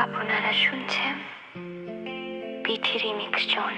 আপনারা শুনছেন পিঠি রিমিক্স জন।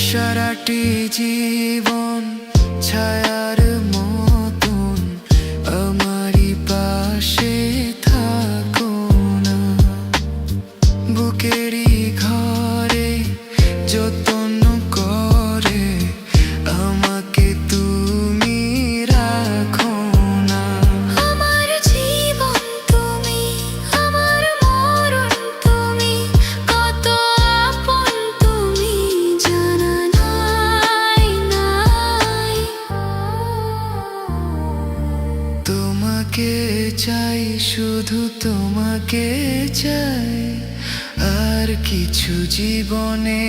সারাটি জীবন ছায়ার মতন আমারই পাশে থাকো না, বুকেরই ঘরে যতন করে আমাকে তুমি রাখো না। আমার জীবন তুমি, আমার মরণ তুমি, কত আপন তুমি জানা নাই নাই। তোমাকে চাই, শুধু তোমাকে চাই, আর কিছু জীবনে